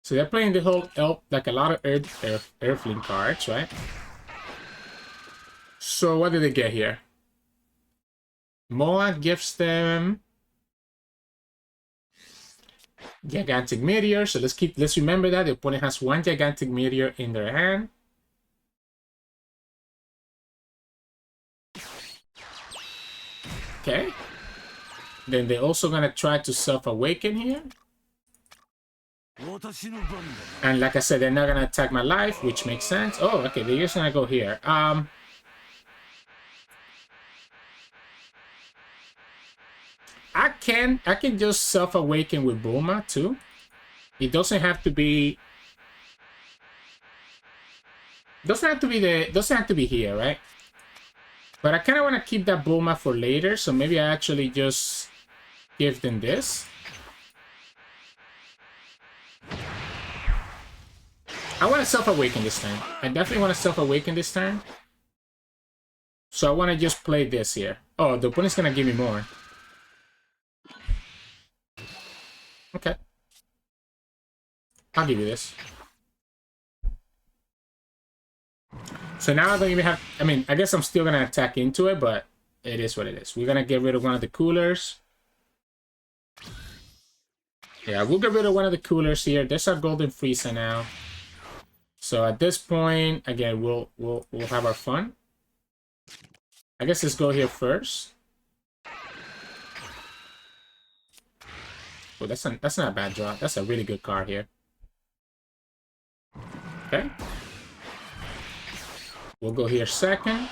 So they're playing the whole like a lot of Earthling cards, right? So what did they get here? Moa gives them Gigantic Meteor. So let's remember that the opponent has one Gigantic Meteor in their hand. Okay. Then they're also gonna try to self-awaken here. And like I said, they're not gonna attack my life, which makes sense. Oh, okay, they're just gonna go here. I can just self-awaken with Bulma too. It doesn't have to be doesn't have to be here, right? But I kind of want to keep that Bulma for later, so maybe I actually just give them this. I want to self-awaken this time. I definitely want to self-awaken this time. So I want to just play this here. Oh, the opponent's going to give me more. Okay. I'll give you this. So now I don't even have... I mean, I guess I'm still going to attack into it, but it is what it is. We're going to get rid of one of the coolers. Yeah, we'll get rid of one of the coolers here. There's our golden Frieza now. So at this point, again, we'll have our fun. I guess let's go here first. Oh, that's not a bad draw. That's a really good card here. Okay. We'll go here second.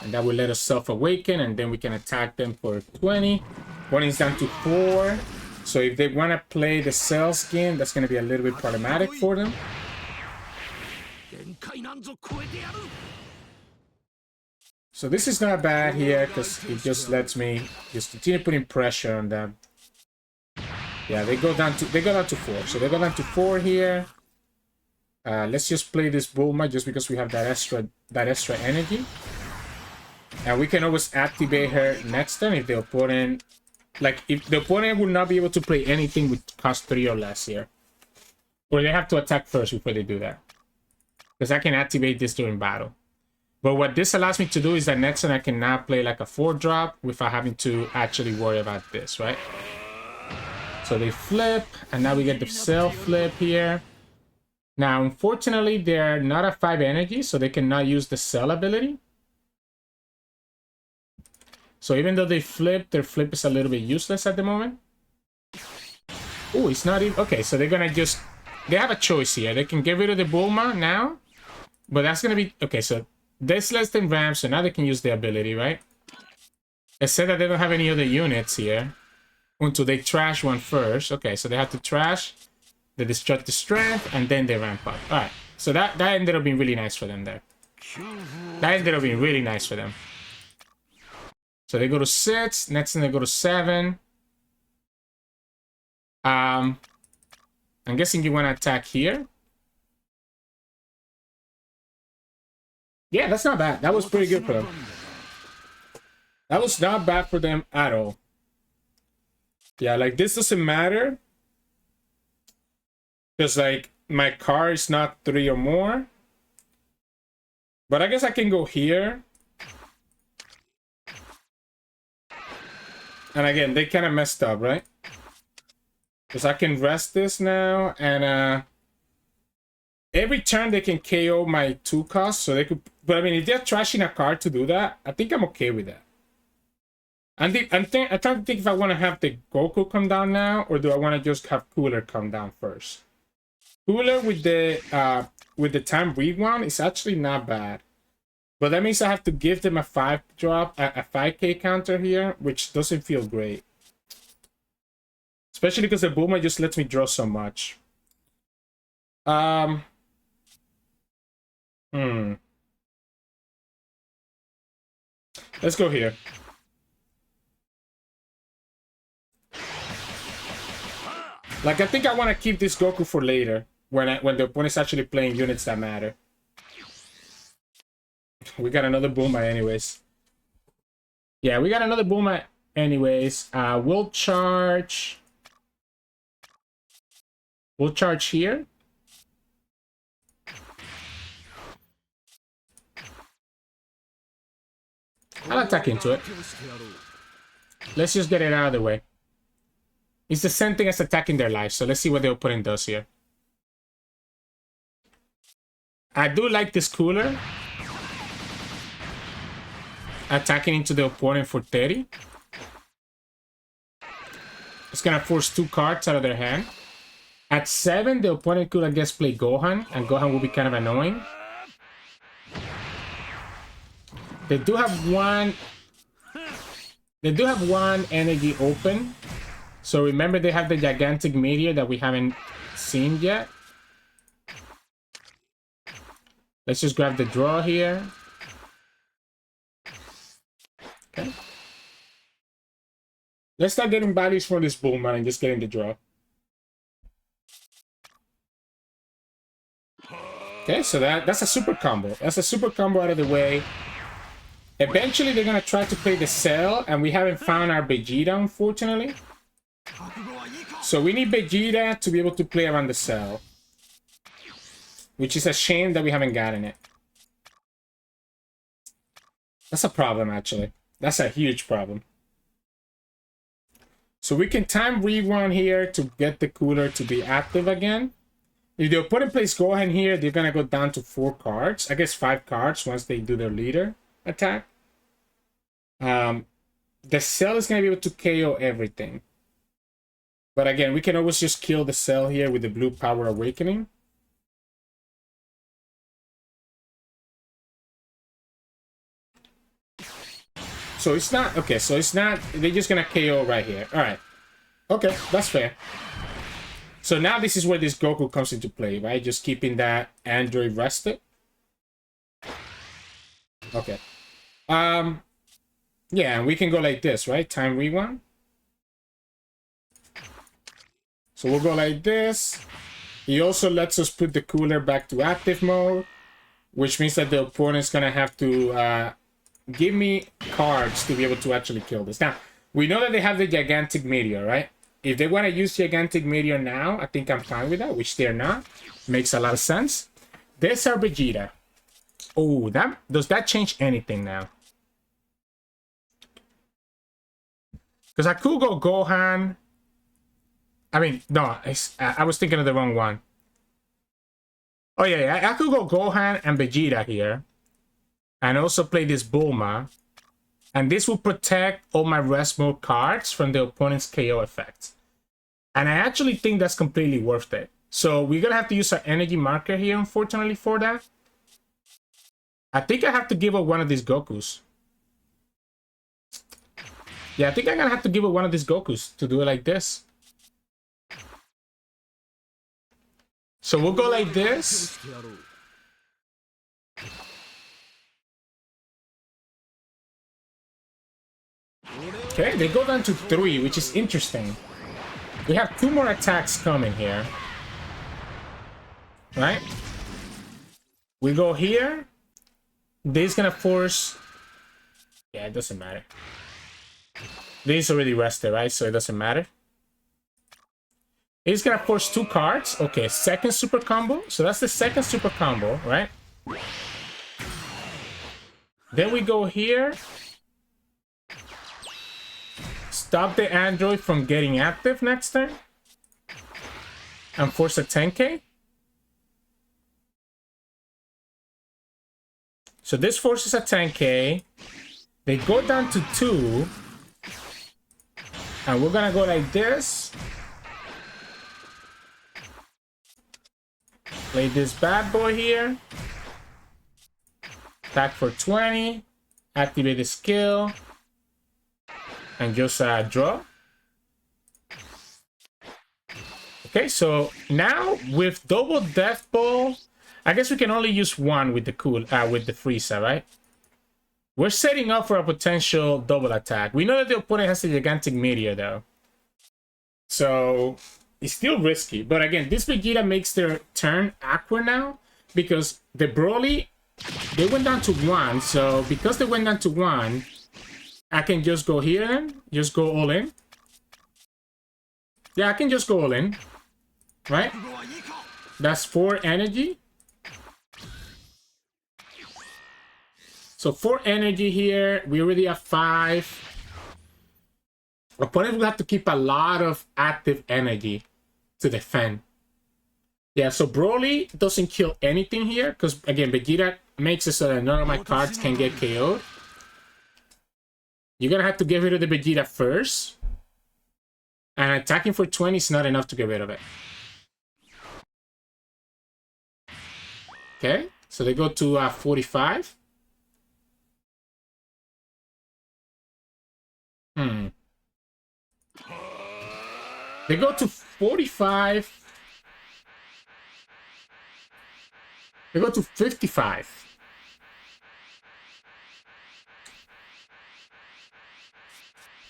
And that will let us self-awaken, and then we can attack them for 20. One is down to 4. So if they want to play the Cells game, that's going to be a little bit problematic for them. So this is not bad here, because it just lets me just continue putting pressure on them. Yeah, they go down to 4. So they go down to 4 here. Let's just play this Bulma just because we have that extra energy. And we can always activate her next turn if the opponent... Like, if the opponent would not be able to play anything with cost 3 or less here. Or they have to attack first before they do that. Because I can activate this during battle. But what this allows me to do is that next turn I can now play like a 4-drop without having to actually worry about this, right? So they flip, and now we get the Cell flip here. Now, unfortunately, they're not at 5 energy, so they cannot use the Cell ability. So even though they flip, their flip is a little bit useless at the moment. Oh, it's not even... Okay, so they're gonna just they have a choice here. They can get rid of the Bulma now, but that's gonna be okay. So this less than RAM, so now they can use the ability, right? It said that they don't have any other units here until they trash one first. Okay, so they have to trash the destructive strength and then they ramp up. All right, so that ended up being really nice for them there. That ended up being really nice for them. So they go to 6. Next thing they go to 7. I'm guessing you want to attack here. Yeah, that's not bad. That was pretty good for them. That was not bad for them at all. Yeah, like this doesn't matter. Because like my car is not 3 or more. But I guess I can go here. And again, they kind of messed up, right? Because I can rest this now, and every turn they can KO my 2 costs, so they could. But I mean, if they're trashing a card to do that, I think I'm okay with that. I'm trying to think if I want to have the Goku come down now, or do I want to just have Cooler come down first? Cooler with the time rewind is actually not bad, but that means I have to give them a 5 drop, a 5k counter here, which doesn't feel great. Especially because the Bulma just lets me draw so much. Let's go here. Like, I think I want to keep this Goku for later, when the opponent's actually playing units that matter. We got another Bulma anyways. Yeah, we got another Bulma anyways. We'll charge here. I'll attack into it. Let's just get it out of the way. It's the same thing as attacking their life, so let's see what the opponent does here. I do like this Cooler. Attacking into the opponent for 30. It's gonna force 2 cards out of their hand. At 7, the opponent could, I guess, play Gohan, and Gohan will be kind of annoying. They do have one energy open. So remember, they have the gigantic meteor that we haven't seen yet. Let's just grab the draw here. Okay. Let's start getting values for this Bulma and just getting the draw. Okay, so that's a super combo. That's a super combo out of the way. Eventually, they're gonna try to play the Cell, and we haven't found our Vegeta, unfortunately. So we need Vegeta to be able to play around the Cell, which is a shame that we haven't gotten it. That's a problem, actually. That's a huge problem. So we can time rewind here to get the Cooler to be active again. If the opponent plays Gohan here, they're gonna go down to 4 cards. I guess 5 cards once they do their leader attack. The Cell is gonna be able to KO everything. But again, we can always just kill the Cell here with the Blue Power Awakening. So it's not, okay, so it's not, they're just gonna KO right here. Alright. Okay, that's fair. So now this is where this Goku comes into play, right? Just keeping that Android rested. Okay. Yeah, and we can go like this, right? Time rewind. So we'll go like this. He also lets us put the Cooler back to active mode, which means that the opponent's gonna have to give me cards to be able to actually kill this. Now, we know that they have the gigantic meteor, right? If they want to use gigantic meteor now, I think I'm fine with that, which they're not. Makes a lot of sense. There's our Vegeta. Oh, does that change anything now? Because I could go Gohan. I mean, no, I was thinking of the wrong one. Oh, yeah, I could go Gohan and Vegeta here. And also play this Bulma. And this will protect all my rest mode cards from the opponent's KO effect. And I actually think that's completely worth it. So we're gonna have to use our energy marker here, unfortunately, for that. I think I have to give up one of these Gokus. Yeah, I think I'm gonna have to give up one of these Gokus to do it like this. So we'll go like this. Okay, they go down to 3, which is interesting. We have 2 more attacks coming here. Right? We go here. This is gonna force... Yeah, it doesn't matter. This is already rested, right? So it doesn't matter. It's gonna force 2 cards. Okay, second super combo. So that's the second super combo, right? Then we go here. Stop the android from getting active next turn. And force a 10k. So this forces a 10k. They go down to 2. And we're gonna go like this. Play this bad boy here. Attack for 20. Activate the skill. And just draw. Okay, so now with double death ball, I guess we can only use 1 with the with the Frieza, right? We're setting up for a potential double attack. We know that the opponent has a gigantic meteor though. So it's still risky. But again, this Vegeta makes their turn awkward now because the Broly, they went down to 1. So because they went down to 1, I can just go here then. Just go all in. Yeah, I can just go all in. Right? That's 4 energy. So 4 energy here. We already have 5. Opponent will have to keep a lot of active energy to defend. Yeah, so Broly doesn't kill anything here. Because, again, Vegeta makes it so that none of my cards can get KO'd. You're going to have to get rid of the Vegeta first. And attacking for 20 is not enough to get rid of it. Okay, so they go to 45. They go to 45. They go to 55.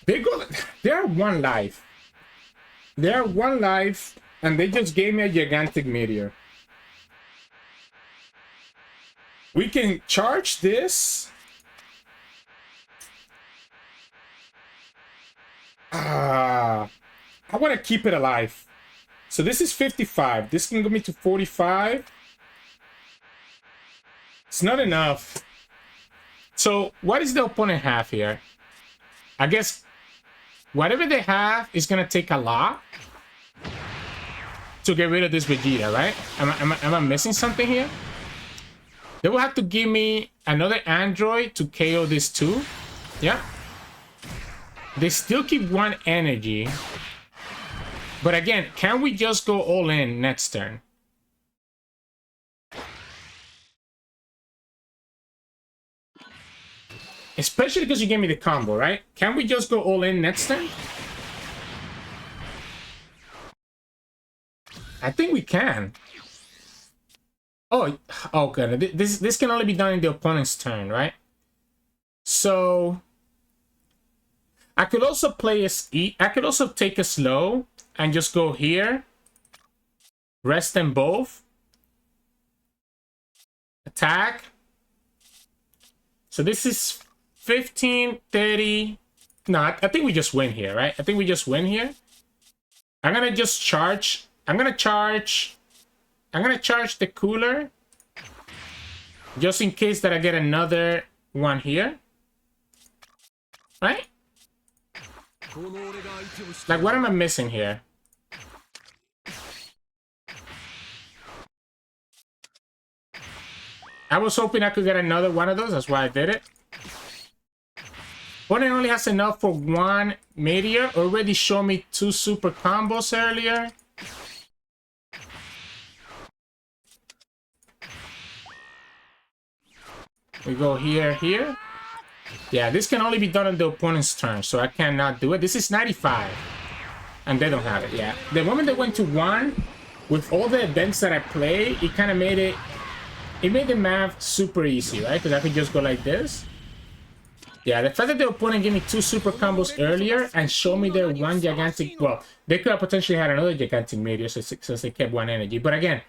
They are 1 life. They are 1 life, and they just gave me a gigantic meteor. We can charge this. I want to keep it alive. So this is 55. This can go me to 45. It's not enough. So what does the opponent have here? I guess whatever they have is going to take a lot to get rid of this Vegeta, right? Am I missing something here? They will have to give me another android to KO this 2. Yeah. They still keep 1 energy. But again, can we just go all in next turn? Especially because you gave me the combo, right? Can we just go all in next turn? I think we can. Oh, okay. This can only be done in the opponent's turn, right? So I could also play I could also take a slow and just go here. Rest them both. Attack. So this is 15, 30. No, I think we just win here, right? I think we just win here. I'm gonna just charge. I'm gonna charge the Cooler. Just in case that I get another one here. Right? Like, what am I missing here? I was hoping I could get another one of those. That's why I did it. Opponent only has enough for 1 meteor. Already showed me 2 super combos earlier. We go here, here. Yeah, this can only be done on the opponent's turn, so I cannot do it. This is 95. And they don't have it, yeah. The moment they went to 1, with all the events that I play, it kind of made it... It made the math super easy, right? Because I could just go like this. Yeah, the fact that the opponent gave me 2 super combos earlier and showed me their 1 gigantic... Well, they could have potentially had another gigantic meteor since they kept 1 energy. But again,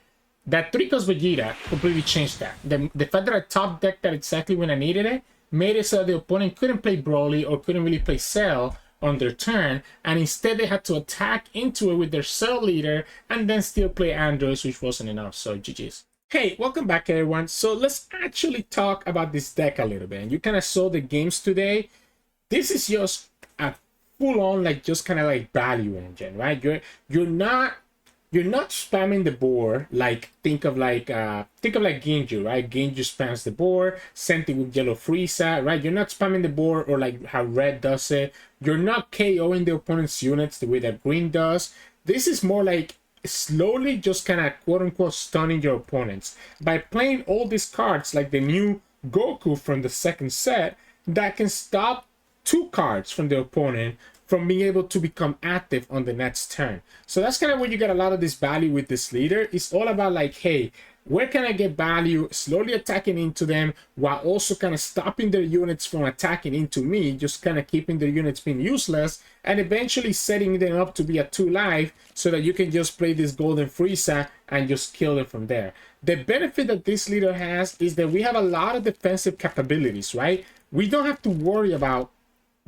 that 3-cost Vegeta completely changed that. The fact that I top decked that exactly when I needed it made it so that the opponent couldn't play Broly or couldn't really play Cell on their turn, and instead they had to attack into it with their Cell leader and then still play Androids, which wasn't enough, so GG's. Hey, welcome back everyone. So let's actually talk about this deck a little bit. And you kind of saw the games today. This is just a full-on like just kind of like value engine, right? You're not spamming the board like think of like Ginju, right? Ginju spams the board, same thing with Yellow Frieza, right? You're not spamming the board or like how Red does it. You're not KOing the opponent's units the way that Green does. This is more like slowly just kind of quote-unquote stunning your opponents by playing all these cards like the new Goku from the second set that can stop 2 cards from the opponent from being able to become active on the next turn. So that's kind of where you get a lot of this value with this leader. It's all about like, hey, where can I get value, slowly attacking into them while also kind of stopping their units from attacking into me, just kind of keeping their units being useless and eventually setting them up to be a 2 life so that you can just play this golden Frieza and just kill them from there. The benefit that this leader has is that we have a lot of defensive capabilities, right? We don't have to worry about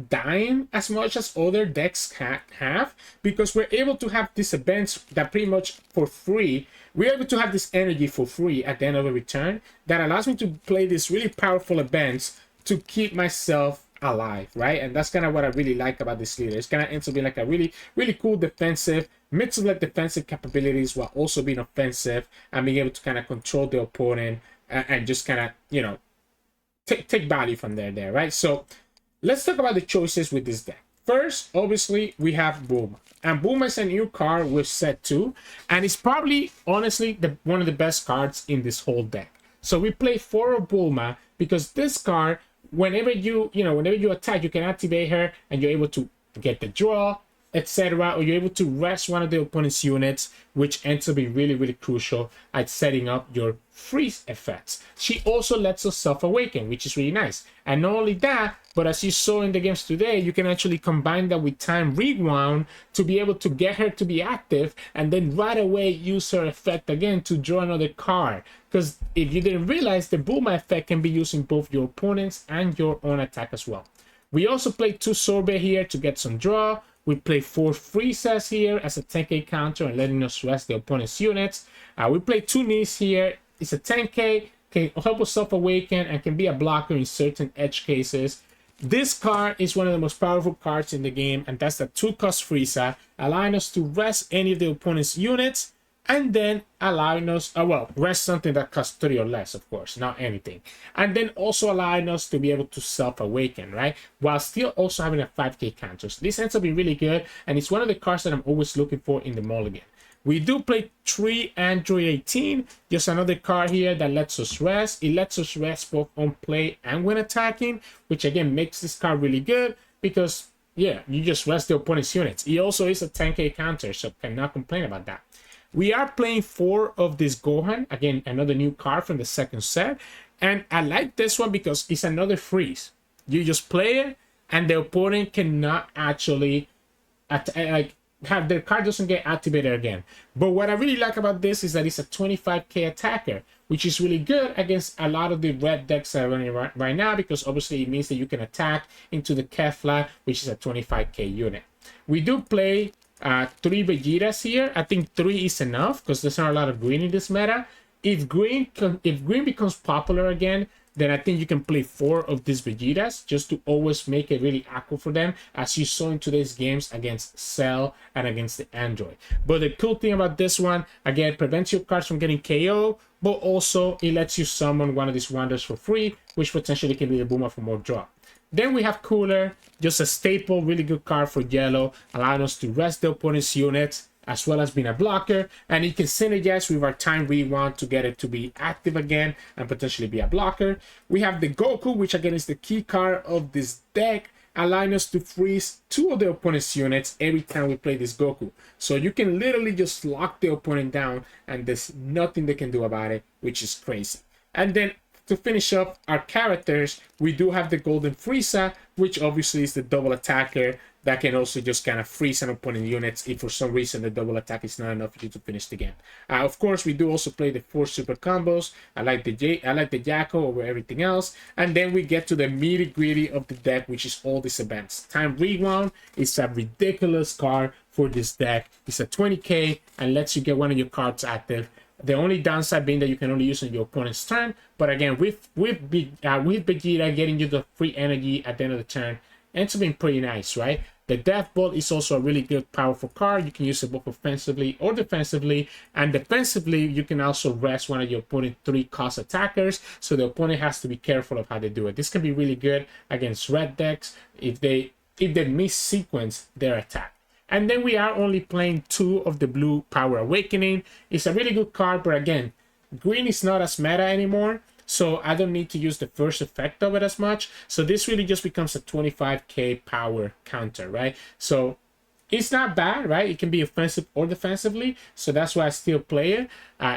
dying as much as other decks have, because we're able to have these events that pretty much for free. We're able to have this energy for free at the end of a return that allows me to play these really powerful events to keep myself alive, right? And that's kind of what I really like about this leader. It's kind of ends up being like a really cool defensive, mid-to-late defensive capabilities while also being offensive and being able to kind of control the opponent and just kind of, you know, take value from there, right? So let's talk about the choices with this deck. First, obviously, we have Bulma. And Bulma is a new card with set 2. And it's probably, honestly, one of the best cards in this whole deck. So we play 4 of Bulma because this card, whenever you attack, you can activate her and you're able to get the draw, etc. Or you're able to rest one of the opponent's units, which ends up being really crucial at setting up your freeze effects. She also lets us self-awaken, which is really nice. And not only that, but as you saw in the games today, you can actually combine that with time rewound to be able to get her to be active and then right away use her effect again to draw another card. Because if you didn't realize, the Bulma effect can be used in both your opponent's and your own attack as well. We also play 2 Sorbet here to get some draw. We play 4 Friezas here as a 10k counter and letting us rest the opponent's units. We play 2 Neiz here. It's a 10k, can help us self-awaken and can be a blocker in certain edge cases. This card is one of the most powerful cards in the game, and that's the 2-cost Frieza, allowing us to rest any of the opponent's units and then allowing us, rest something that costs 3 or less, of course, not anything. And then also allowing us to be able to self-awaken, right? While still also having a 5k counter. So this ends up being really good, and it's one of the cards that I'm always looking for in the mulligan. We do play 3 Android 18, just another card here that lets us rest. It lets us rest both on play and when attacking, which again makes this card really good because, yeah, you just rest the opponent's units. It also is a 10k counter, so cannot complain about that. We are playing 4 of this Gohan, again, another new card from the second set. And I like this one because it's another freeze. You just play it, and the opponent cannot actually have their card doesn't get activated again. But what I really like about this is that it's a 25k attacker, which is really good against a lot of the red decks that are running right now, because obviously it means that you can attack into the Kefla, which is a 25k unit. We do play 3 Vegetas here. I think 3 is enough because there's not a lot of green in this meta. If green becomes popular again, then I think you can play 4 of these Vegetas just to always make it really active for them, as you saw in today's games against Cell and against the Android. But the cool thing about this one, again, prevents your cards from getting KO, but also it lets you summon one of these wonders for free, which potentially can be the Bulma for more draw. Then we have Cooler, just a staple, really good card for yellow, allowing us to rest the opponent's units as well as being a blocker, and it can synergize with our time rewind to get it to be active again and potentially be a blocker. We have the Goku, which again is the key card of this deck, allowing us to freeze 2 of the opponent's units every time we play this Goku. So you can literally just lock the opponent down and there's nothing they can do about it, which is crazy. And then to finish up our characters, we do have the Golden Frieza, which obviously is the double attacker that can also just kind of freeze an opponent units if for some reason the double attack is not enough for you to finish the game. Of course, we do also play the 4 super combos. I like the Jaco over everything else. And then we get to the nitty-gritty of the deck, which is all these events. Time Rewound is a ridiculous card for this deck. It's a 20k and lets you get one of your cards active. The only downside being that you can only use on your opponent's turn. But again, with Vegeta getting you the free energy at the end of the turn, ends up being pretty nice, right? The Death Bolt is also a really good, powerful card. You can use it both offensively or defensively. And defensively, you can also rest one of your opponent's 3-cost attackers. So the opponent has to be careful of how they do it. This can be really good against red decks if they mis-sequence their attack. And then we are only playing 2 of the blue Power Awakening. It's a really good card, but again, green is not as meta anymore. So I don't need to use the first effect of it as much. So this really just becomes a 25k power counter, right? So it's not bad, right? It can be offensive or defensively. So that's why I still play it.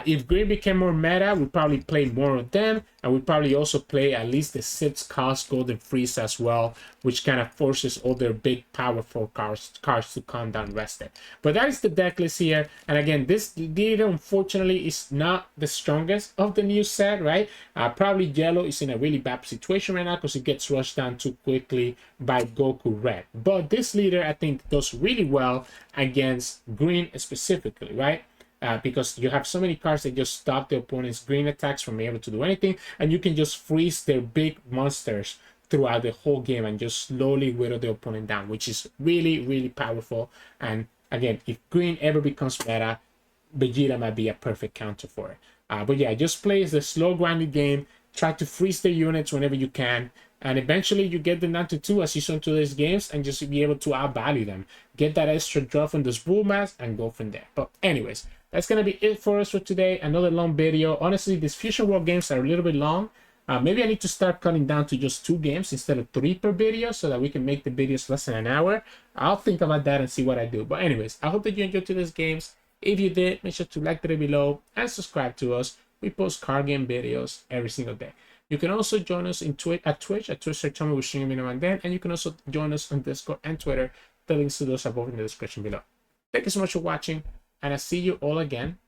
If green became more meta, we'd probably play more of them. And we'd probably also play at least the 6-cost Golden Frieza as well, which kind of forces all their big powerful cards to come down rested. But that is the deck list here. And again, this leader unfortunately is not the strongest of the new set, right? Probably Yellow is in a really bad situation right now because it gets rushed down too quickly by Goku Red. But this leader, I think, does really well against green specifically, right? Because you have so many cards that just stop the opponent's green attacks from being able to do anything, and you can just freeze their big monsters throughout the whole game and just slowly whittle the opponent down, which is really, really powerful. And again, if green ever becomes meta, Vegeta might be a perfect counter for it. But yeah, just play as a slow grinding game. Try to freeze the units whenever you can. And eventually you get them down to 2 as you saw in today's games and just be able to outvalue them. Get that extra draw from those Bulmas and go from there. But anyways, that's going to be it for us for today. Another long video. Honestly, these Fusion World games are a little bit long. Maybe I need to start cutting down to just 2 games instead of 3 per video so that we can make the videos less than an hour. I'll think about that and see what I do. But anyways, I hope that you enjoyed today's games. If you did, make sure to like the video below and subscribe to us. We post card game videos every single day. You can also join us at Twitch at Sirturmund. We're streaming every now and then. And you can also join us on Discord and Twitter. The links to those are both in the description below. Thank you so much for watching, and I'll see you all again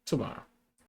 tomorrow.